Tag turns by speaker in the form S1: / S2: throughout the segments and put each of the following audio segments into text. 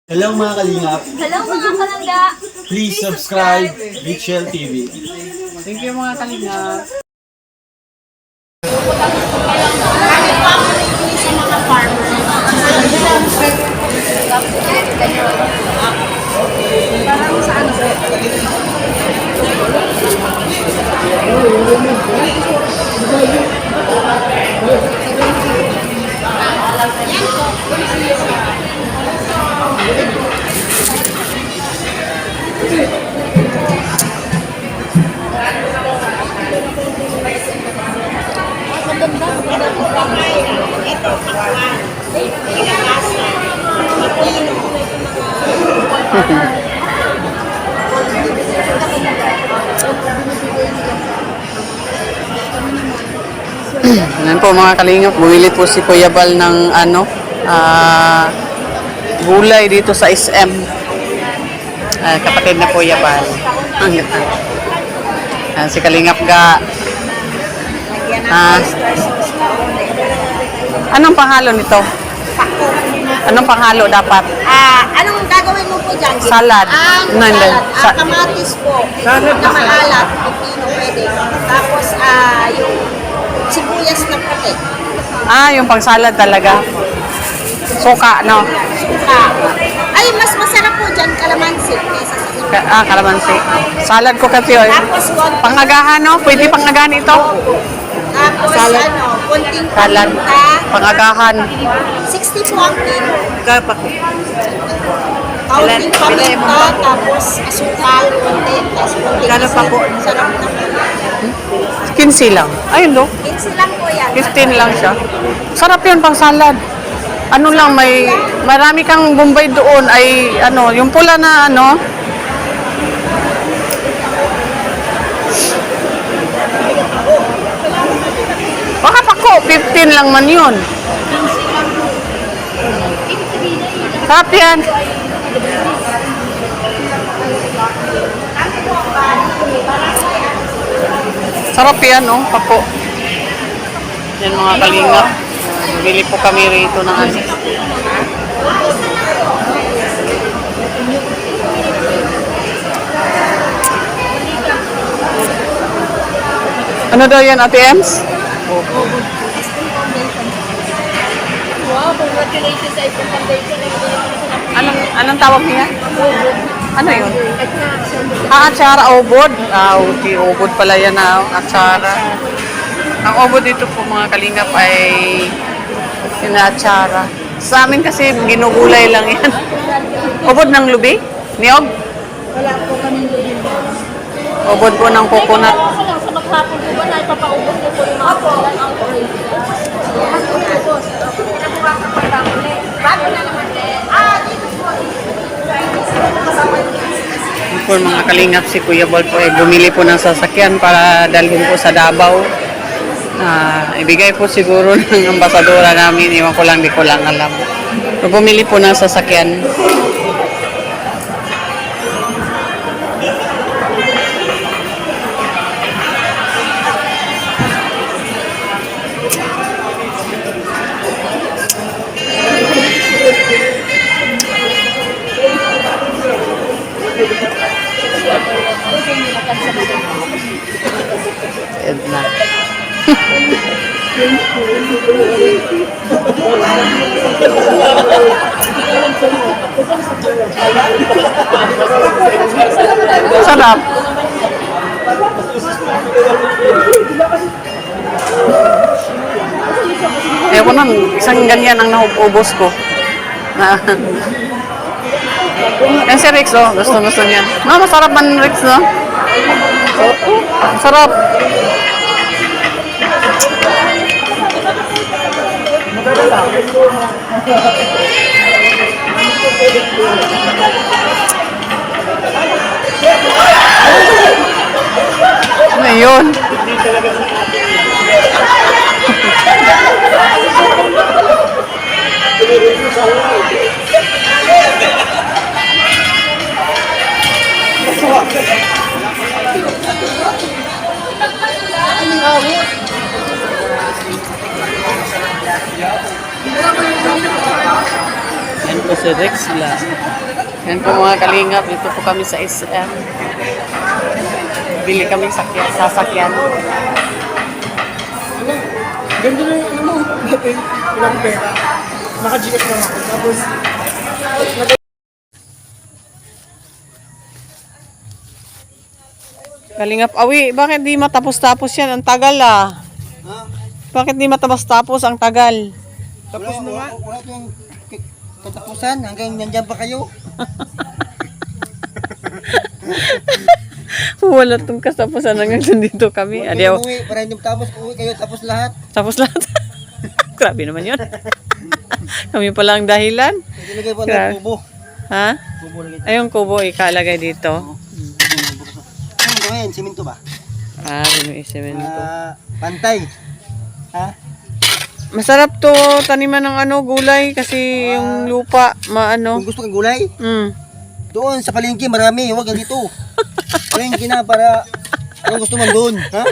S1: Hello mga kalingap,
S2: Hello mga kalangga!
S1: please subscribe Richel TV.
S3: Thank you mga kalingap.
S2: Sa mga farmer. Parang sa ano?
S3: Ayan po mga kalingap, bumili po si Kuya Bal ng gulay dito sa SM. Kapatid na Kuya Bal. Si Kalingap ga. Anong panghalo nito? Anong panghalo dapat?
S2: Anong gagawin mo po dyan?
S3: Salad.
S2: Salad.
S3: Sa-
S2: Kamatis po.
S3: Salad
S2: Na maalat. Pipino pwede. Tapos, yung sibuyas na puti.
S3: yung pang-salad talaga. Suka, no?
S2: Suka. Ay, mas masarap po dyan kalamansi kaysa sa iba.
S3: Kalamansi. Salad ko kasi yun.
S2: Tapos,
S3: Pangagahan, no? Pwede pangagahan ito.
S2: Tapos,
S3: Salad.
S2: konting
S3: Salad.
S2: paminta.
S3: Pangagahan.
S2: 60 po ang kilo.
S3: Kapak.
S2: Kaunting paminta, tapos asukal, konti, tapos konting
S3: Gano'n pa po?
S2: Sarap na po.
S3: 15 lang. Ayun, no?
S2: 15 lang po yan.
S3: 15 lang siya. Sarap yun pang salad. Ano lang, marami kang Bombay doon ay yung pula na baka pako, 15 lang man yun. Sarap yan. Sarap yan, no? Pako. Yan mga kalingap. Bili po kami rito ng ano. Ano daw yan, Ate Ems?
S2: Wow, congratulations sa isang foundation.
S3: Anong tawag niya? Ano yun? Atsara, obod. Okay, obod pala yan atsara. Ang obod dito po mga kalingap ay sinatsara. Sa amin kasi ginugulay lang yan. Obod ng lubi? Niyog?
S2: Wala po kami lubi.
S3: Obod po ng coconut.
S2: Ako lang sa maghapon po ba na ipapaubos ko po yung mga kulan ang orange. Bago na naman din. Dito po.
S3: Po mga kalingap, si Kuya Bal po ay bumili po ng sasakyan para dalhin po sa Davao. Ibigay po siguro ng ambasadora namin, iwan ko lang, di ko lang alam. So, bumili po ng sasakyan. Edna. Sarap. Ewan nun, isang ganyan ang naubos ko. Yan si Rex, oh. Gusto niya. No, masarap man Rex, no? Sarap. Ano yun? Si Rex lang. Yan po mga kalingap, dito po kami sa SM. Bili kami sasakyan.
S4: Ganda na yung ano mo. Walang pera. Naka-GF lang ako. Tapos,
S3: Kalingap Awi, bakit di matapos-tapos yan? Ang tagal ah. Bakit di matapos-tapos? Ang tagal.
S4: tapos na nga. Wala yung katapusan. Hanggang nandyan pa kayo.
S3: Wala tong kasapusan hanggang dito kami.
S4: Huwag
S3: Adiyaw.
S4: kayo umuwi. Para hindi tapos uwi kayo. Tapos lahat.
S3: Tapos lahat. Grabe naman yun. Kami pala ang dahilan.
S4: Ilagay po
S3: Grabe.
S4: ng kubo.
S3: Ha?
S4: Kubo lagay.
S3: Ayong kubo ikalagay dito.
S4: Ano ito ngayon? Simento ba?
S3: Ah, may semento.
S4: Pantay. Ha?
S3: Masarap to taniman ng ano gulay kasi yung lupa maano.
S4: Kung gusto kang gulay, doon sa palengke marami. Huwag yan dito. Palengke na para anong gusto man doon. Ha?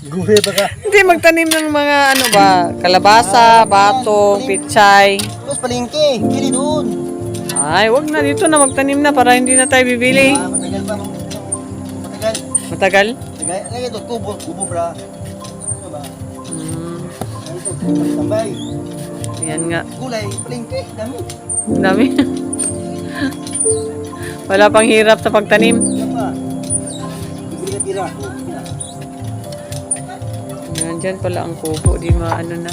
S4: Gulay ba ka?
S3: Hindi magtanim ng mga ano ba, kalabasa, bato, pichay.
S4: Tapos palengke. Pili doon.
S3: Ay, wag na dito na magtanim na para hindi na tayo bibili.
S4: Matagal pa. Matagal.
S3: Matagal?
S4: Lagay ito. Kubo. Kubo bra. Ano ba? Ano ito? Tambay.
S3: Yan nga.
S4: Gulay. Palengke. Dami.
S3: Ang dami. Wala pang hirap sa pagtanim.
S4: Ano pa? Bibili na tira.
S3: Nandyan pala ang kubo, di maano na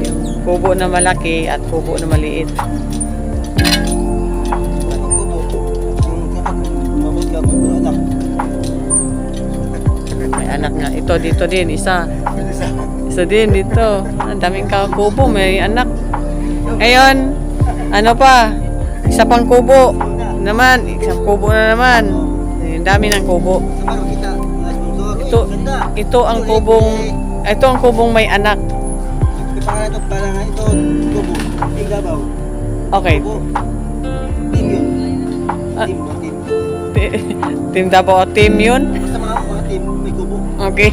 S3: yung kubo na malaki at kubo na maliit.
S4: Ang kubo. Yung kapag mabot ka kung anak.
S3: May anak nga. Ito, dito din, isa. Isa din, dito. Ang daming kubo, may anak. Ngayon, ano pa? Isa pang kubo naman. Isang kubo na naman. Ang dami ng kubo.
S4: Sa maro kita. Mga sponsor. Uy,
S3: Ito,
S4: ganda.
S3: ito ang kubong may anak.
S4: Ipangalan ito para nga ito. Kubo. Igabaw.
S3: Okay.
S4: Kubo. Team yun.
S3: Ah.
S4: Team.
S3: Team Davao team yun.
S4: Basta mga team may kubo.
S3: Okay.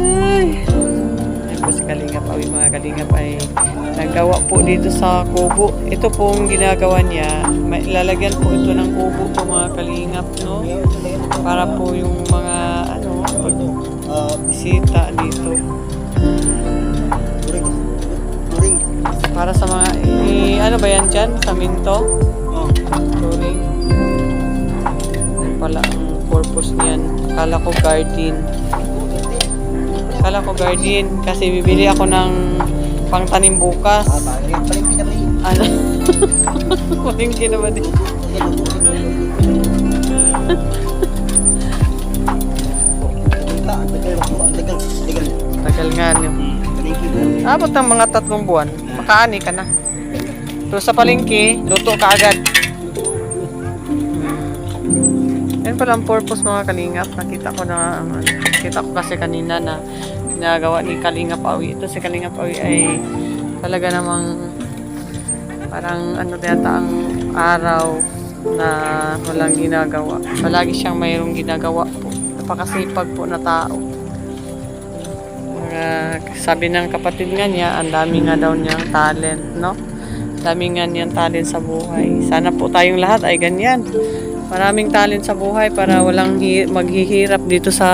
S3: Ay. Ayan po si Kalingap Awi. Mga Kalingap ay naggawa po dito sa kubo. Ito pong ginagawa niya. May lalagyan po ito ng kubo po mga Kalingap, no? Para po yung mga bisita dito.
S4: Turing.
S3: Para sa mga ano ba yan dyan? Saminto?
S4: Oh.
S3: Turing. Yan pala ang purpose niyan. Kala ko garden. Kala ko garden kasi bibili ako ng pangtanim bukas.
S4: Palengke na rin.
S3: Ano? Palengke naman din. Tagal nga niyo. Abot ng mga 3 buwan. Makaani ka na. Pero sa palengke, luto ka agad. Yan pala ang purpose mga Kalingap. Nakita ko kasi kanina na ginagawa ni Kalingap Awi. Ito si Kalingap Awi ay talaga namang parang ano yata ang araw na walang ginagawa. Palagi siyang mayroong ginagawa po. Napakasipag po na tao. Sabi ng kapatid nga niya, ang dami nga daw niyang talent, no? Dami nga niyang talent sa buhay. Sana po tayong lahat ay ganyan. Maraming talent sa buhay para walang maghihirap dito sa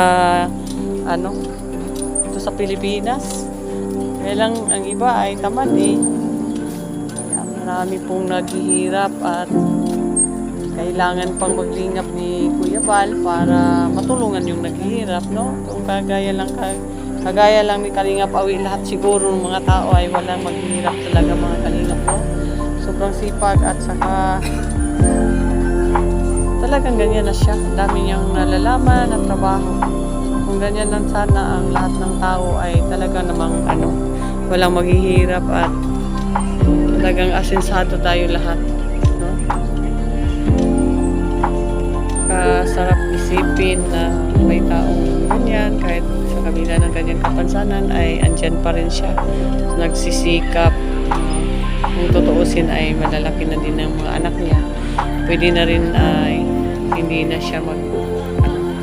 S3: dito sa Pilipinas. Kaya lang ang iba ay tamad eh. Kaya marami pong naghihirap at kailangan pang maglingap ni Kuya Bal para matulungan yung naghihirap, no? Kung kagaya lang ni Kalingap Awi, lahat siguro ng mga tao ay walang maghihirap talaga mga Kalingap, no? Sobrang sipag at saka talagang ganyan na siya. Ang dami niyang nalalaman at trabaho. Kung ganyan lang sana ang lahat ng tao ay talaga namang walang maghihirap at talagang asensado tayo lahat, no? Sarap isipin na may taong ganyan kahit sa kabila ng ganyang kapansanan ay andyan pa rin siya. Nagsisikap. Kung tutuusin ay malalaki na din ng mga anak niya. Pwede na rin ay hindi na siya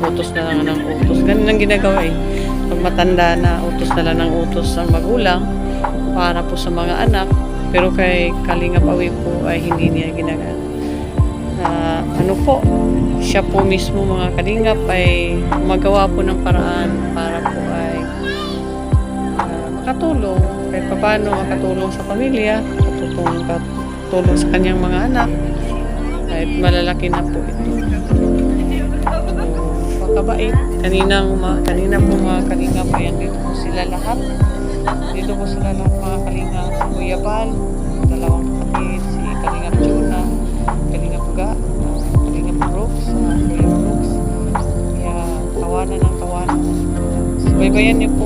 S3: utos na lang ng utos. Ganun ang ginagawa eh. Pag matanda na utos na lang ng utos ng magulang para po sa mga anak. Pero kay Kalingap Awi po ay hindi niya ginagawa. Ano po, siya po mismo mga kalingap ay magawa po ng paraan para po ay makatulong kahit paano makatulong sa pamilya, katulong sa kanyang mga anak kahit malalaki na po ito. Pakabait. Kanina po mga kalingap ay dito po sila lahat. Dito po sila lahat mga kalingap. Si Kuya Bal, dalawang kapatid, si Kalingap Jonah, Kalingap Ga, Kalingap Brooks, Kuya Brooks. Kaya tawanan ng tawanan. Subaybayan niyo po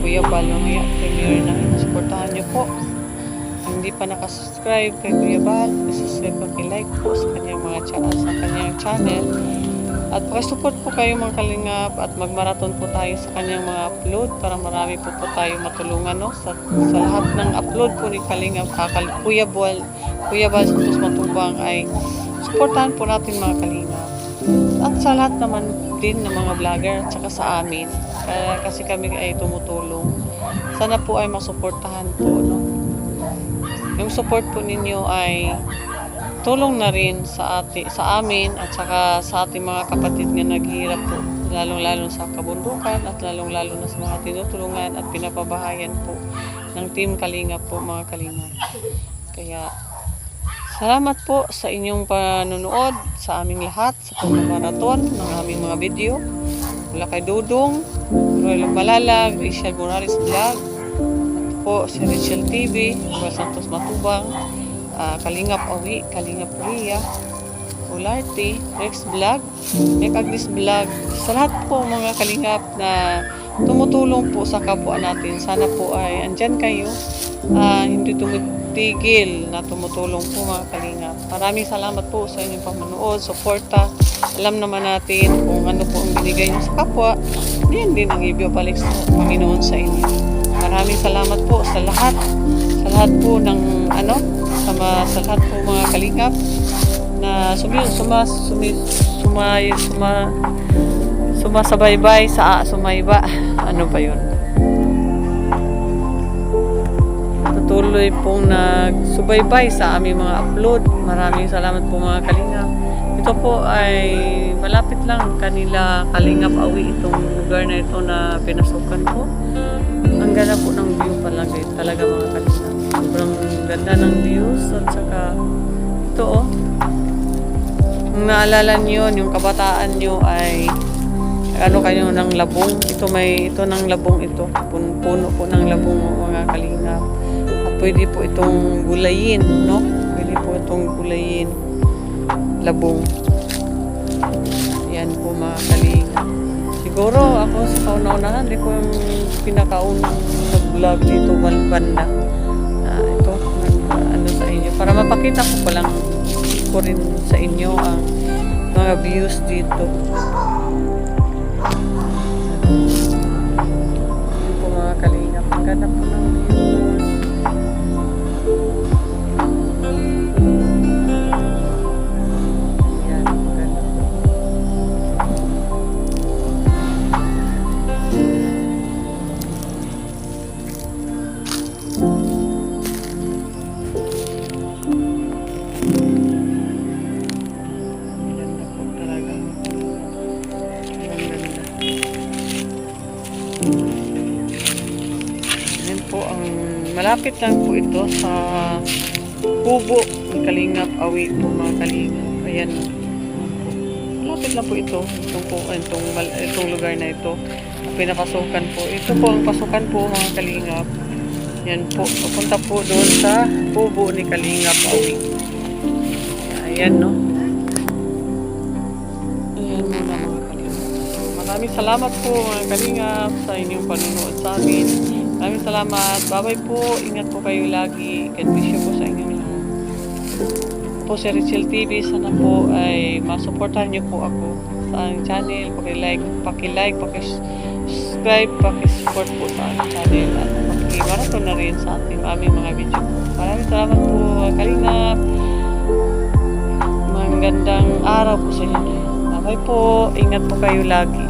S3: Kuya Bal, mamaya premiere na supportahan niyo po. Hindi pa nakasubscribe kay Kuya Bal, subscribe, paki-like po sa kanyang channel. At pakisupport po kayo mga kalingap at magmarathon po tayo sa kanyang mga upload para marami po tayo matulungan sa lahat ng upload po ni Kalingap Kuya Bal Santos Matubang ay supportahan po natin mga kalingap. At sa lahat naman din ng mga vlogger at saka sa amin kasi kami ay tumutulong. Sana po ay masuportahan po, no? Yung support po ninyo ay tulong na rin sa amin at saka sa ating mga kapatid na naghihirap po, lalong-lalo sa kabundukan at lalong-lalo na sa mga tinutulungan at pinapabahayan po ng Team Kalingap po mga kalingap. Kaya salamat po sa inyong panonood sa aming lahat sa pagmamarathon ng aming mga video. Mula kay Dudong, Royal Malalag, Rachel Morales Vlog, at po si Rachel TV, Kuya Santos Matubang, Kalingap Awi, Kalingap Ria, Ularte, Rex Vlog, Agnes Vlog, sa lahat po mga kalingap na tumutulong po sa kapwa natin. Sana po ay andyan kayo, hindi tumitigil na tumutulong po mga kalingap. Maraming salamat po sa inyong pamanood, suporta. Alam naman natin kung ano po ang binigay niyo sa kapwa, yan din ang ibabalik sa Panginoon sa inyo. Maraming salamat po sa lahat po ng sa lahat po mga kalingap na sumasabaybay sa sumayba. Ano ba yun? Patuloy pong nagsubaybay sa aming mga upload. Maraming salamat po mga kalingap. Ito po ay malapit lang kanila Kalingap Awi, itong lugar na ito na pinasukan ko. Ang ganda po ng view pala talaga mga kalingap. Sobrang ganda ng views at saka ito kung naalala nyo yung kabataan nyo ay kayo ng labong. Ito ng labong ito. Puno po ng labong mga kalingap. At pwede po itong gulayin, no? Pwede po itong gulayin. Labong. Yan po mga kalingap. Siguro ako sa kauna-unahan, hindi ko yung pinakaunang mag-vlog dito banda. Ito, sa inyo. Para mapakita ko rin sa inyo ang mga views dito. Yan po mga kalingap. Ang ganda po ng views. Malapit lang po ito sa kubo ng Kalingap Awi po mga kalingap. Ayan. Malapit lang po ito. Itong lugar na ito. Pinapasukan po. Ito po ang pasukan po mga kalingap. Yan po. Papunta po doon sa kubo ni Kalingap Awi. Ayan, no? Ayan mga kalingap. Maraming salamat po mga kalingap sa inyong panunood sa amin. Maraming salamat. Bye-bye po. Ingat po kayo lagi. God bless you po sa inyong lahat. Po si Rachel TV. Sana po ay masuportahan niyo po ako sa aking channel. Paki-like, paki-subscribe, paki-support po sa aking channel. At paki-marathon na rin sa aming mga video po. Maraming salamat po. Kalingap. Mga magandang araw po sa inyo. Bye po. Ingat po kayo lagi.